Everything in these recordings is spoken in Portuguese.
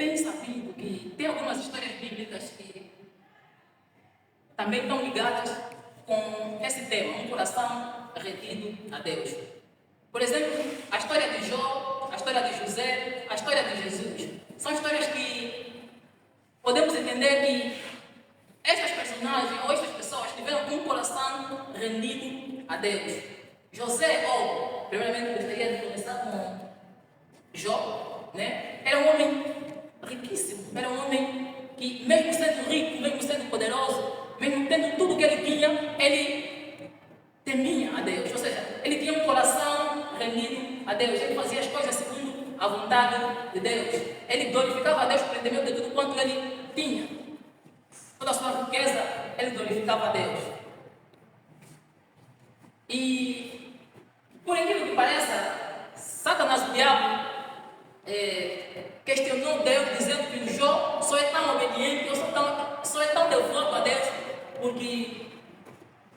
bem sabido que tem algumas histórias bíblicas que também estão ligadas com esse tema, um coração rendido a Deus. Por exemplo, a história de Jó, a história de José, a história de Jesus. São histórias que podemos entender que estas personagens ou estas pessoas tiveram um coração rendido a Deus. José, primeiramente gostaria de começar com Jó, né? Era um homem riquíssimo, era um homem que, mesmo sendo rico, mesmo sendo poderoso, mesmo tendo tudo que ele tinha, ele temia a Deus. Ou seja, ele tinha um coração rendido a Deus. Ele fazia as coisas segundo a vontade de Deus. Ele glorificava a Deus por entender de tudo quanto ele tinha. Toda a sua riqueza, ele glorificava a Deus. E, por incrível que pareça, Satanás, o diabo, questionou Deus, dizendo que o Jó só é tão obediente, ou só é tão devoto a Deus, porque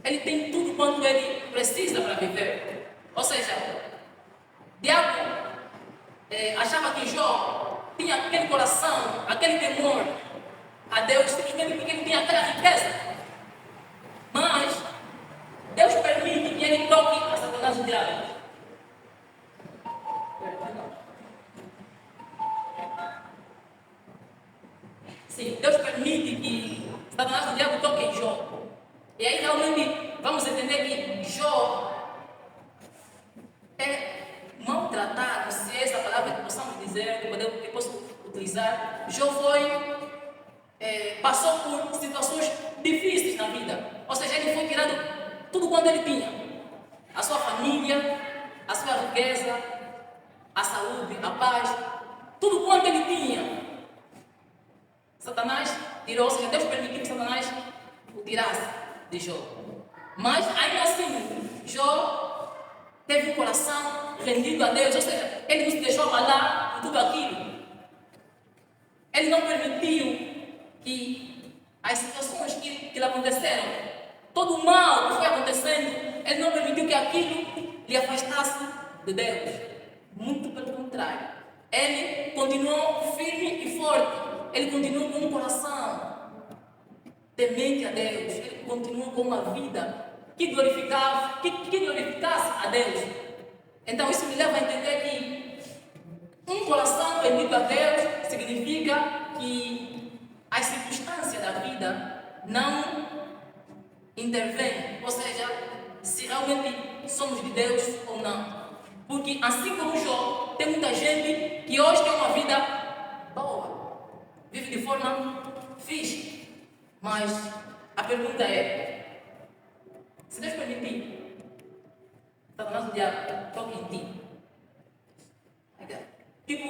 ele tem tudo quanto ele precisa para viver. Ou seja, o diabo achava que Jó tinha aquele coração, aquele temor a Deus, simplesmente porque ele tinha aquela riqueza. Mas Deus permite que ele toque a Satanás, o diabo. Sim, Deus permite que Satanás, o diabo, toque em Jó. E aí realmente vamos entender que Jó é maltratado, se é essa palavra que possamos dizer, que posso utilizar. Jó passou por situações difíceis na vida. Ou seja, ele foi tirado tudo quanto ele tinha. A sua família, a sua riqueza, a saúde, a paz, tudo quanto ele tinha. Satanás tirou, ou seja, Deus permitiu que Satanás o tirasse de Jó. Mas ainda assim, Jó teve um coração rendido a Deus, ou seja, ele não se deixou abalar por tudo aquilo. Ele não permitiu que as situações que lhe aconteceram, todo o mal que foi acontecendo, ele não permitiu que aquilo lhe afastasse de Deus. Muito pelo contrário. Ele continuou firme e forte. Ele continuou com um coração temente a Deus. Ele continuou com uma vida que glorificasse a Deus. Então isso me leva a entender que um coração rendido a Deus significa que as circunstâncias da vida não intervêm. Ou seja, se realmente somos de Deus ou não. Porque assim como Jó, tem muita gente que hoje tem uma vida boa, vive de forma fixe. Mas a pergunta é, se Deus permitir, Satanás, o diabo, toque em ti. Tipo,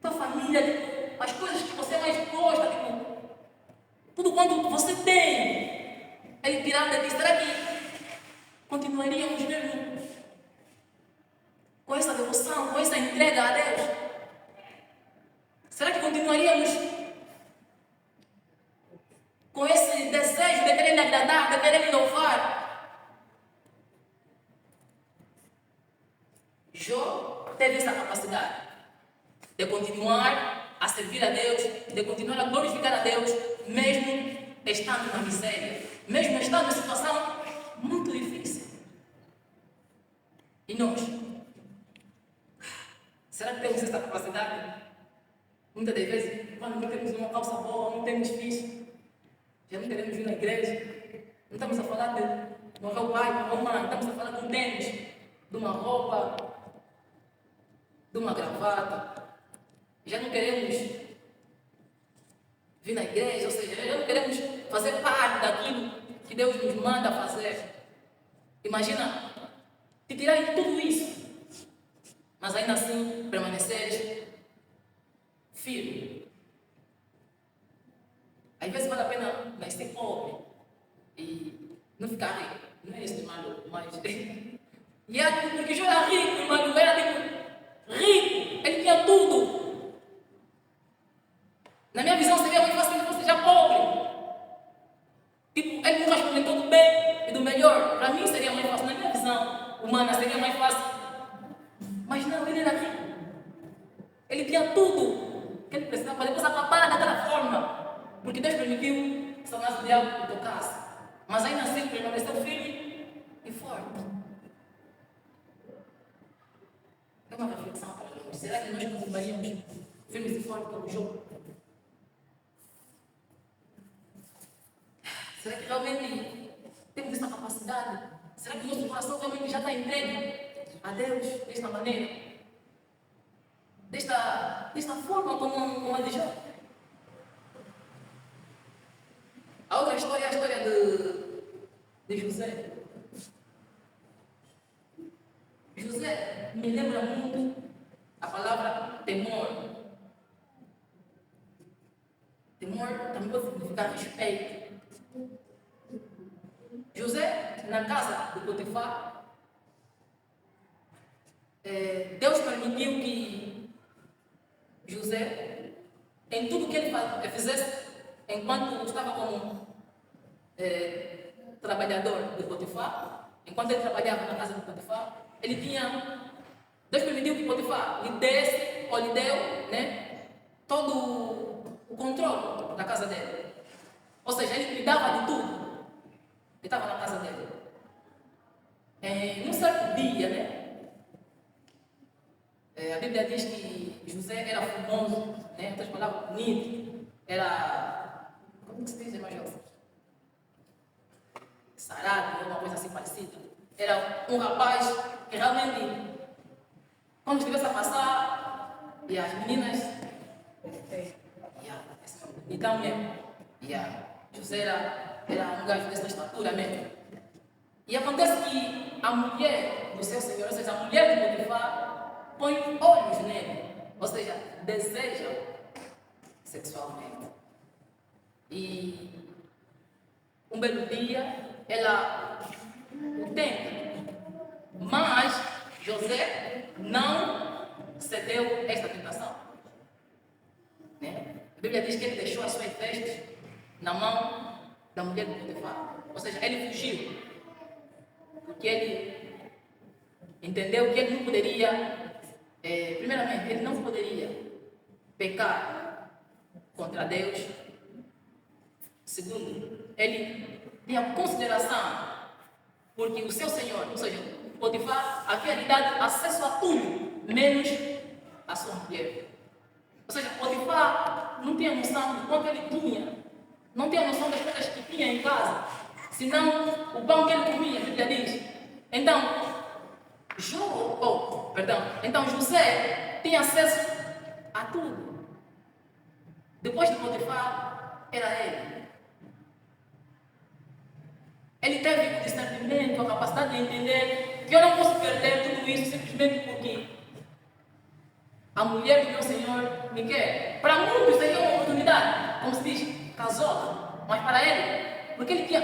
tua família, tipo, as coisas que você mais gosta, tipo, tudo quanto você tem, ele tirar de ti. Será que continuaríamos mesmo com essa devoção, com essa entrega a Deus? Será que continuaríamos com esse desejo de querer lhe agradar, de querer lhe louvar? Jó teve essa capacidade de continuar a servir a Deus, de continuar a glorificar a Deus, mesmo estando na miséria, mesmo estando em situação muito difícil. E nós? Será que temos essa capacidade? Muitas das vezes, quando não temos uma calça boa, não temos fixe, já não queremos vir na igreja, não estamos a falar de honrar o pai, honrar a mãe, estamos a falar de um tênis, de uma roupa, de uma gravata. Já não queremos vir na igreja, ou seja, já não queremos fazer parte daquilo que Deus nos manda fazer. Imagina te tirarem tudo isso, mas ainda assim permaneceres firme. Às vezes vale a pena nascer pobre e não ficar rico. Não é isso, maluco, mas e é porque Jó era rico, mas era rico, ele tinha tudo. Na minha visão seria muito fácil que ele fosse já pobre. Tipo, ele nunca experimentou do bem e do melhor. Para mim seria mais fácil, na minha visão humana seria mais fácil. Mas não, ele era rico. Ele tinha tudo. que ele precisava para depois acabar daquela forma. Porque Deus permitiu que Satanás, o diabo, o tocasse. Mas ainda assim permaneceu firme e forte. É uma reflexão para nós. Será que nós continuaríamos firmes e fortes pelo jogo? Será que realmente temos essa capacidade? Será que o nosso coração realmente já está entregue a Deus desta maneira? Desta forma como a de Jó? A outra história é a história de José. José me lembra muito a palavra temor. Temor também pode significar respeito. José, na casa de Potifar, Deus permitiu que José, em tudo que ele fizesse, enquanto estava como trabalhador de Potifar, enquanto ele trabalhava na casa de Potifar, Deus permitiu que Potifar lhe desse, ou lhe deu, né, todo o controle da casa dele. Ou seja, ele cuidava de tudo. Ele estava na casa dele. Num certo dia, né, a Bíblia diz que José era formoso, né, outras palavras, bonito, era, como que se diz, irmã José? Sarado, alguma coisa assim parecida. Era um rapaz que realmente, quando estivesse a passar, e as meninas, então mesmo, José era um gajo dessa estatura mesmo. E acontece que a mulher do seu senhor, ou seja, a mulher de Potifar, põe olhos nele, ou seja, deseja sexualmente. E um belo dia, ela o tenta, mas José não cedeu a esta tentação. Né? A Bíblia diz que ele deixou as suas vestes na mão da mulher de Potifar. Ou seja, ele fugiu. Porque ele entendeu que ele não poderia, primeiramente, ele não poderia pecar contra Deus. Segundo, ele tinha consideração, porque o seu senhor, ou seja, Potifar, havia lhe dado acesso a tudo, menos a sua mulher. Ou seja, Potifar não tinha noção de quanto ele tinha, não tinha noção das coisas que tinha em casa, senão o pão que ele comia, a Bíblia diz. Então José tinha acesso a tudo. Depois de Potifar, era ele. Ele teve o discernimento, a capacidade de entender que eu não posso perder tudo isso simplesmente porque a mulher do meu Senhor me quer. Para muitos seria uma oportunidade, como se diz, casola. Mas para ele, porque ele tinha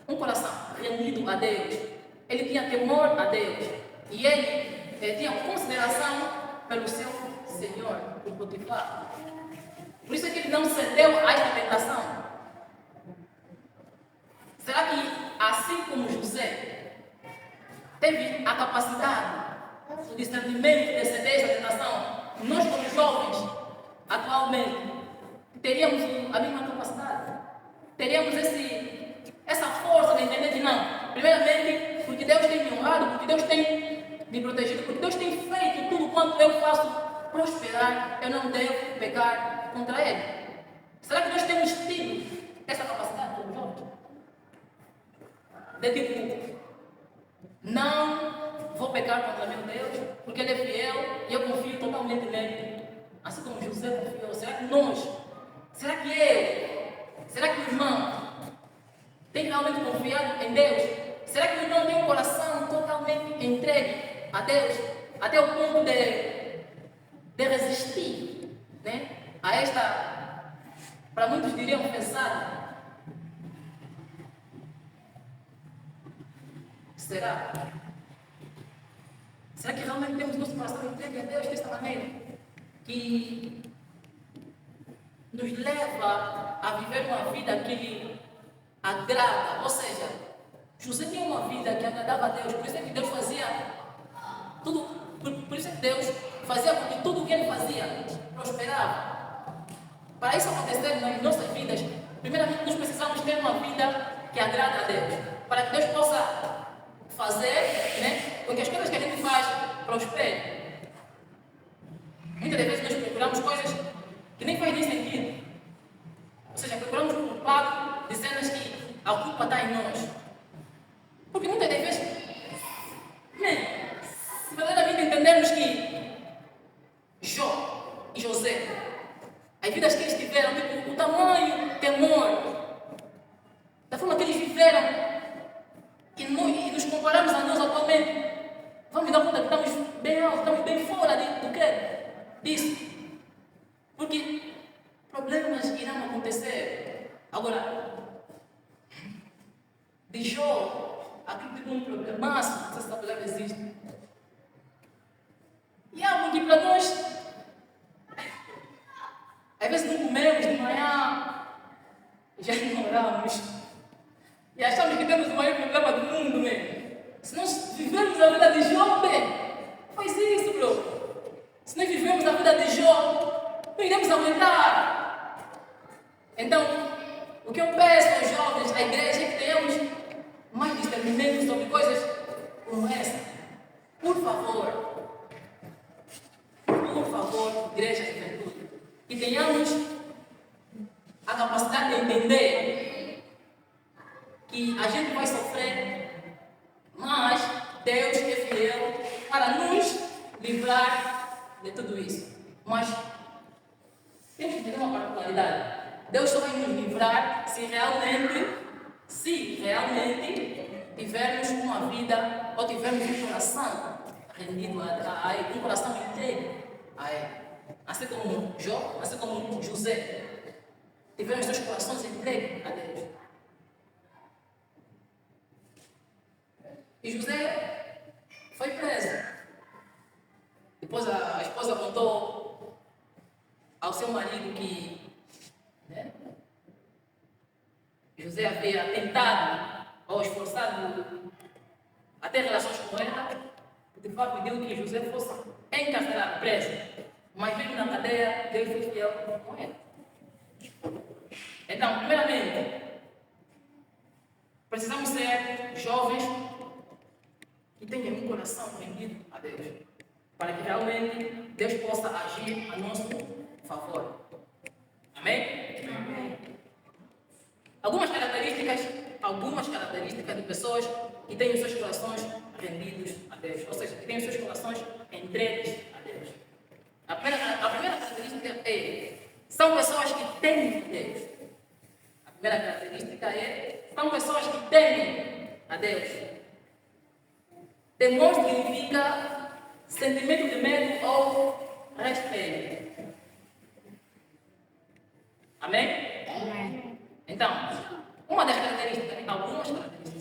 um coração rendido a Deus, ele tinha temor a Deus e ele tinha consideração pelo seu Senhor, por Potifar. Por isso é que ele não cedeu a esta tentação. Será que, assim como José teve a capacidade, o discernimento de ceder essa tentação, nós como jovens, atualmente, teríamos a mesma capacidade? Teríamos essa força de entender que não, primeiramente, porque Deus tem me honrado, porque Deus tem me protegido, porque Deus tem feito tudo quanto eu faço prosperar, eu não devo pecar contra Ele. Será que nós temos tido essa capacidade como jovens? De tipo, não vou pecar contra meu Deus, porque Ele é fiel e eu confio totalmente nele. Assim como José confiou. Será que nós, será que eu, será que o irmão tem realmente confiado em Deus? Será que o irmão tem um coração totalmente entregue a Deus, até o ponto de resistir, né, a esta, para muitos diriam, pensar? Será? Será que realmente temos nosso coração entregue a Deus desta maneira? Que nos leva a viver uma vida que lhe agrada. Ou seja, José tinha uma vida que agradava a Deus. Por isso é que Deus fazia tudo. Por isso é que Deus fazia com que tudo o que ele fazia prosperava. Para isso acontecer nas nossas vidas, primeiramente nós precisamos ter uma vida que agrada a Deus. Para que Deus possa fazer, né, com que as coisas que a gente faz prosperem. Muitas das vezes nós procuramos coisas que nem faz nem sentido. Ou seja, procuramos um culpado de cenas que a culpa está em nós. Porque muitas das vezes, se verdadeiramente entendermos que Jó e José, as vidas que eles tiveram, tipo, o tamanho, temor, da forma que eles viveram, e nos comparamos a nós atualmente, vamos dar conta que estamos bem altos, estamos bem fora do quê? Disso. Porque problemas irão acontecer. Agora, de Jó, aquilo tipo um problemaço, não sei se essa palavra existe. E algo que para nós, às vezes não comemos de manhã, já ignoramos. E achamos que temos o maior problema do mundo mesmo. Se nós vivemos a vida de Jó, faz isso, bro. Se nós vivemos a vida de Jó, não iremos aguentar. Então, o que eu peço aos jovens, à igreja, é que tenhamos mais discernimento sobre coisas como essa. Por favor, igreja de juventude, que tenhamos a capacidade de entender que a gente vai sofrer, mas Deus é fiel para nos livrar de tudo isso. Mas temos que ter uma particularidade. Deus só vai nos livrar se realmente tivermos uma vida ou tivermos um coração rendido a Ele, um coração inteiro a Ele. Assim como Jó, assim como José, tivemos seus corações entregues a Deus. E José foi preso. Depois a esposa contou ao seu marido que José havia tentado ou esforçado a ter relações com ela. Potifar pediu que José fosse encarcerado, preso. Mas mesmo na cadeia, Deus foi fiel com ele. Então, primeiramente, precisamos ser jovens que tenham um coração rendido a Deus, para que realmente Deus possa agir a nosso favor. Amém? Amém. Algumas características de pessoas que têm os seus corações rendidos a Deus, ou seja, que têm os seus corações entregues a Deus. A primeira característica são pessoas que temem Deus. A primeira característica são pessoas que temem a Deus. Temor significa sentimento de medo ou respeito. Amém? Amém. Então, algumas características,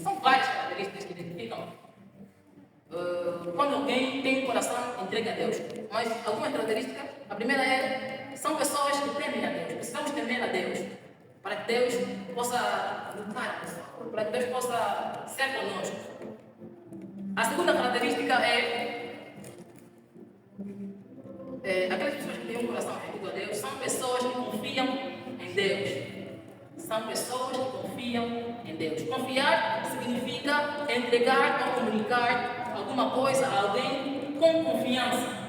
são várias características que identificam quando alguém tem um coração entregue a Deus. Mas algumas características, a primeira são pessoas que temem a Deus. Precisamos temer a Deus, para que Deus possa lutar a pessoa, para que Deus possa ser conosco. A segunda característica aquelas pessoas que têm um coração rendido a Deus são pessoas que confiam em Deus. São pessoas que confiam em Deus. Confiar significa entregar ou comunicar alguma coisa a alguém com confiança.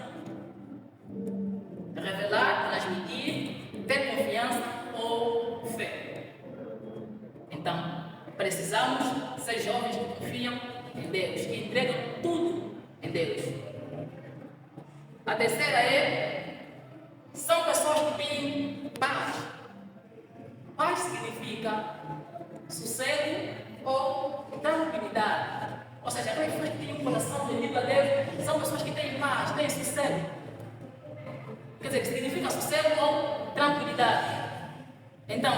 Revelar, transmitir, ter confiança ou fé. Então, precisamos ser jovens que confiam em Deus, que entregam tudo em Deus. A terceira são pessoas que têm paz. Paz significa sossego ou tranquilidade. Ou seja, aquelas pessoas que têm um coração rendido a Deus são pessoas que têm paz, têm sossego. Quer dizer, significa sossego ou tranquilidade. Então,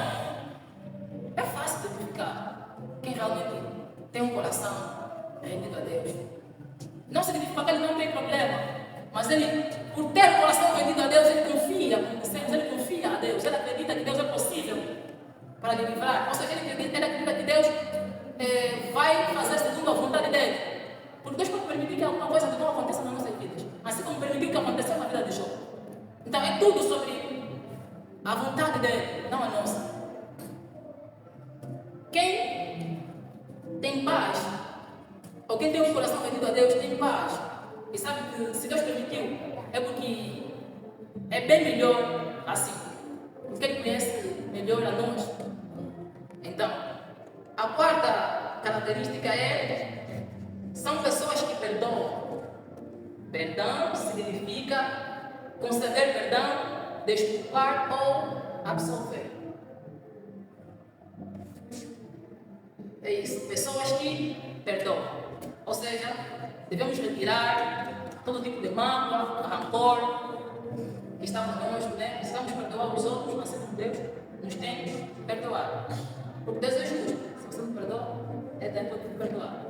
é fácil identificar quem realmente tem um coração rendido a Deus. Não significa que ele não tem problema, mas ele, por ter um coração rendido a Deus, ele confia, como dissemos, ele confia a Deus, ele acredita que Deus é possível para lhe livrar. Ou seja, ele acredita que Deus vai fazer segundo a vontade dele. Porque Deus pode permitir que alguma coisa de bom aconteça nas nossas vidas, assim como permitiu que aconteceu na vida de Jó. Então é tudo sobre a vontade dele, não a nossa. Quem tem paz, ou quem tem um coração rendido a Deus, tem paz. E sabe que se Deus permitiu, é porque é bem melhor assim. Porque Ele conhece melhor a nós. Então, a quarta característica são pessoas que perdoam. Perdão significa conceder perdão, desculpar ou absolver. É isso, pessoas que perdoam. Ou seja, devemos retirar todo tipo de mágoa, rancor que está conosco, né? Precisamos perdoar os outros, assim como Deus nos tem perdoado. Porque Deus é justo. Se você não perdoa, é tempo de perdoar.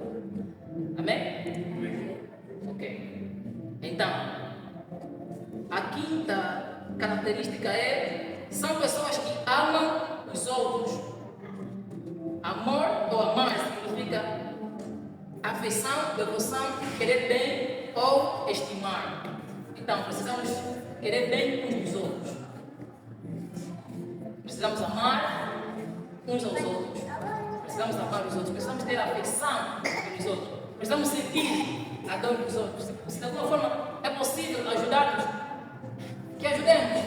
Amém? Ok. Então, a quinta característica são pessoas que amam os outros. Amor ou amar significa afeição, devoção, querer bem ou estimar. Então, precisamos querer bem uns dos outros. Precisamos amar uns aos outros. Precisamos amar os outros. Precisamos ter afeição pelos outros. Precisamos sentir a dor dos outros. Se de alguma forma é possível ajudar-nos, que ajudemos,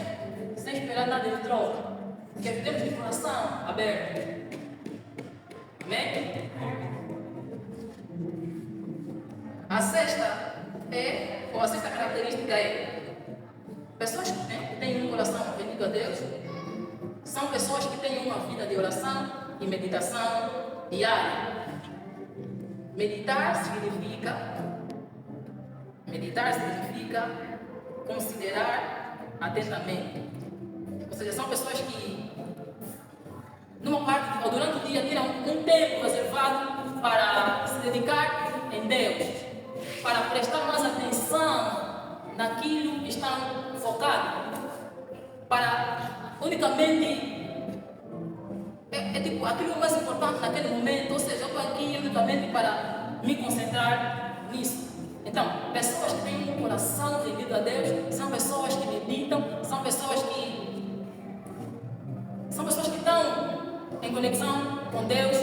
sem esperar nada de troca. Que ajudemos de coração aberto. Amém? A sexta característica pessoas que têm um coração rendido a Deus, são pessoas que têm uma vida de oração e meditação diária. Meditar significa considerar atentamente. Ou seja, são pessoas que numa parte ou durante o dia tiram um tempo reservado para se dedicar em Deus, para prestar mais atenção naquilo que estão focados, para unicamente tipo aquilo mais importante naquele momento, ou seja, eu estou aqui unicamente para me concentrar nisso. Então, pessoas que têm um coração rendido a Deus são pessoas que meditam, são pessoas que estão em conexão com Deus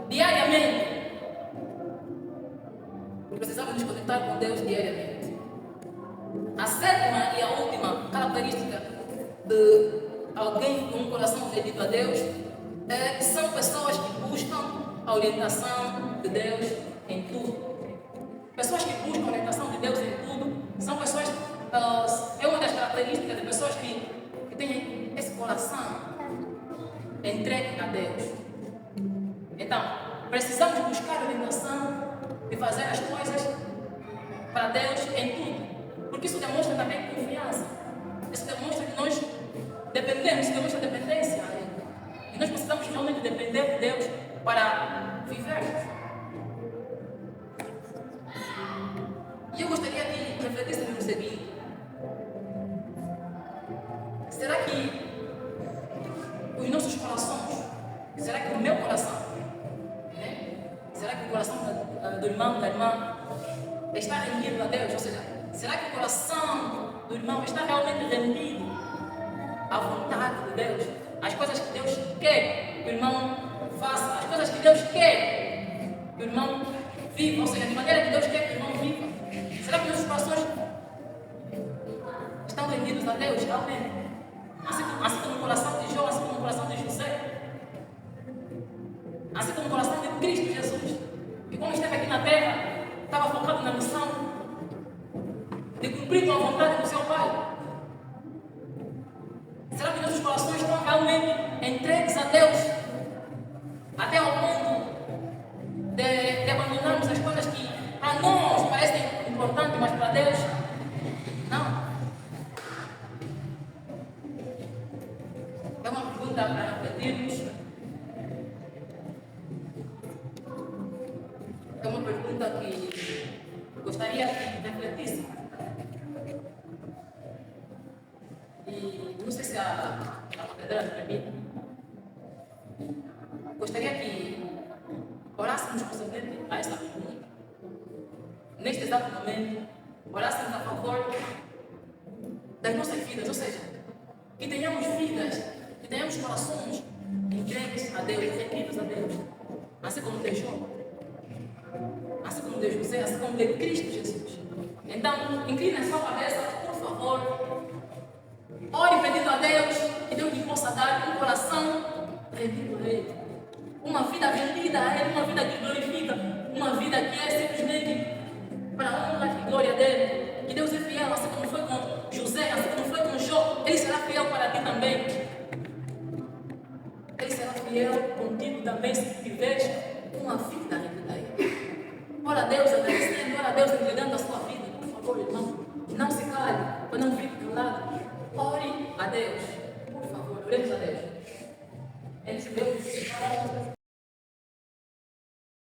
diariamente. Precisamos nos conectar com Deus diariamente. A sétima e a última característica de alguém com um coração rendido a Deus são pessoas que buscam a orientação de Deus em tudo. Pessoas que buscam a orientação de Deus em tudo são pessoas, é uma das características de pessoas que têm esse coração entregue a Deus. Então, precisamos buscar a orientação de fazer as coisas para Deus em tudo. Porque isso demonstra também confiança. Isso demonstra que nós dependemos, isso demonstra dependência a Ele. E nós precisamos realmente depender de Deus para viver. E eu gostaria de refletir sobre o seguinte. Será que os nossos corações, será que o meu coração, será que o coração do irmão, da irmã, está rendido a Deus? Ou seja, será que o coração do irmão está realmente rendido à vontade de Deus? As coisas que Deus quer que o irmão faça, as coisas que Deus quer que o irmão viva, ou seja, de maneira que Deus quer que o irmão viva. Será que nossos corações estão rendidos a Deus realmente? Assim como o coração de Jó, assim como o coração de José, assim como o coração de Cristo Jesus, que quando esteve aqui na terra, estava focado na missão de cumprir com a vontade do seu Pai. Será que nossos corações estão realmente entregues a Deus, até ao ponto de abandonarmos as coisas que para nós parecem importantes, mas para Deus não? É uma pergunta para refletirmos. É uma pergunta que gostaria de refletir. E não sei se a catedral me permite. Gostaria que orássemos possivelmente a esta pergunta. Neste exato momento, orássemos a favor das nossas vidas, ou seja, Que tenhamos vidas, que tenhamos corações entregues a Deus, rendidos a Deus. Assim como de Jó, assim como de José, assim como de Cristo Jesus. Então, incline a sua cabeça, por favor. Ore pedindo a Deus que Deus lhe possa dar um coração rendido a Ele. Uma vida rendida a Ele, uma vida que glorifica, uma vida que é simplesmente para a honra e glória dEle. Que Deus é fiel, assim como foi com José, assim como foi com Jó, Ele será fiel para ti também. Ele será fiel contigo também se tiveres uma vida rendida a Ele. Ora a Deus agradecendo, ora a Deus entregando a sua